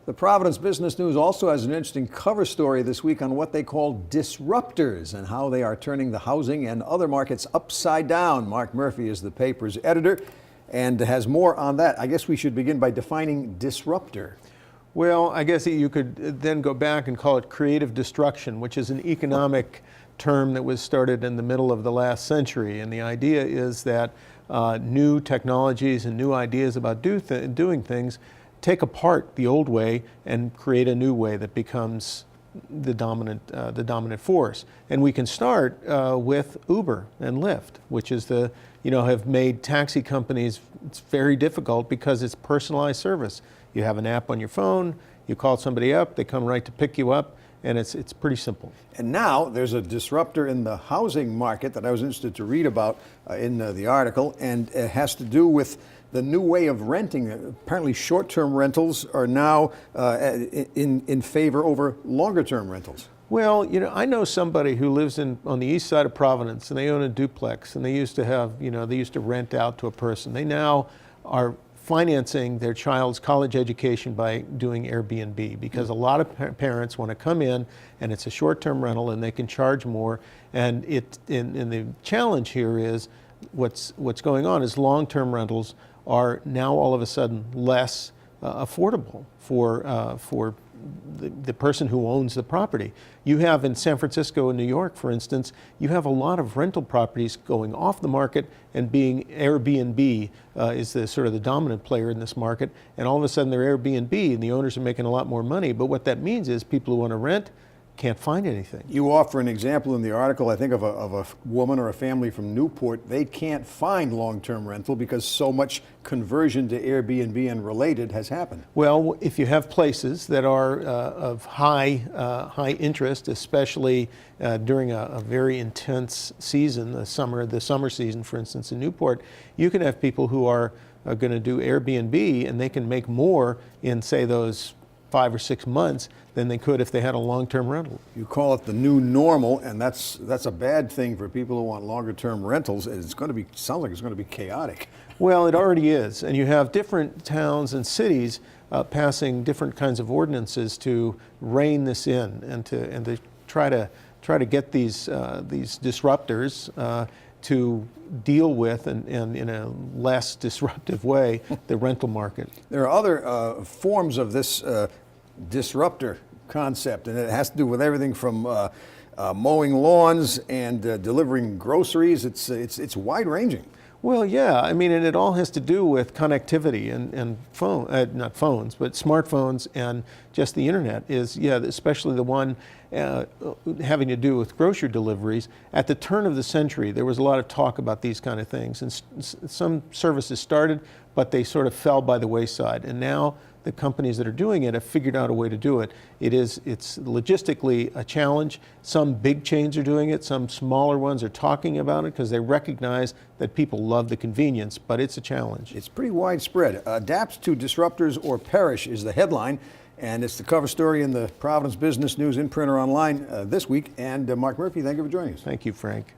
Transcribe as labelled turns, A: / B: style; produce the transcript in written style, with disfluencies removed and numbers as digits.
A: The Providence Business News also has an interesting cover story this week on what they call disruptors and how they are turning the housing and other markets upside down. Mark Murphy is the paper's editor and has more on that. I guess we should begin by defining disruptor.
B: Well, I guess you could then go back and call it creative destruction, which is an economic term that was started in the middle of the last century. And the idea is that new technologies and new ideas about doing things take apart the old way and create a new way that becomes the dominant force. And we can start with Uber and Lyft, which is have made taxi companies, it's very difficult because it's personalized service. You have an app on your phone, you call somebody up, they come right to pick you up, and it's pretty simple. And
A: now there's a disruptor in the housing market that I was interested to read about in the article, and it has to do with the new way of renting. Apparently short-term rentals are now in favor over longer-term rentals.
B: Well, I know somebody who lives on the east side of Providence, and they own a duplex, and they used to rent out to a person. They now are financing their child's college education by doing Airbnb, because a lot of parents want to come in and it's a short-term rental and they can charge more. And the challenge here is what's going on is long-term rentals are now all of a sudden less affordable for the person who owns the property. You have in San Francisco and New York, for instance, you have a lot of rental properties going off the market and being Airbnb is the dominant player in this market. And all of a sudden they're Airbnb and the owners are making a lot more money. But what that means is people who want to rent can't find anything.
A: You offer an example in the article, I think, of a woman or a family from Newport. They can't find long-term rental because so much conversion to Airbnb and related has happened.
B: Well, if you have places that are of high interest, especially during a very intense season, the summer season, for instance, in Newport, you can have people who are going to do Airbnb, and they can make more in, say, those 5 or 6 months than they could if they had a long-term rental.
A: You call it the new normal, and that's a bad thing for people who want longer-term rentals. Sounds like it's going to be chaotic.
B: Well, it already is, and you have different towns and cities passing different kinds of ordinances to rein this in and to try to get these disruptors to deal with and in a less disruptive way the rental market.
A: There are other forms of this disruptor concept, and it has to do with everything from mowing lawns and delivering groceries. It's wide-ranging.
B: Well, yeah, and it all has to do with connectivity and not phones, but smartphones and just the internet especially the one having to do with grocery deliveries. At the turn of the century, there was a lot of talk about these kind of things, and some services started, but they sort of fell by the wayside. And now the companies that are doing it have figured out a way to do it. It's logistically a challenge. Some big chains are doing it. Some smaller ones are talking about it because they recognize that people love the convenience, but it's a challenge.
A: It's pretty widespread. Adapt to disruptors or perish is the headline, and it's the cover story in the Providence Business News in print or online this week. And Mark Murphy, thank you for joining us.
B: Thank you, Frank.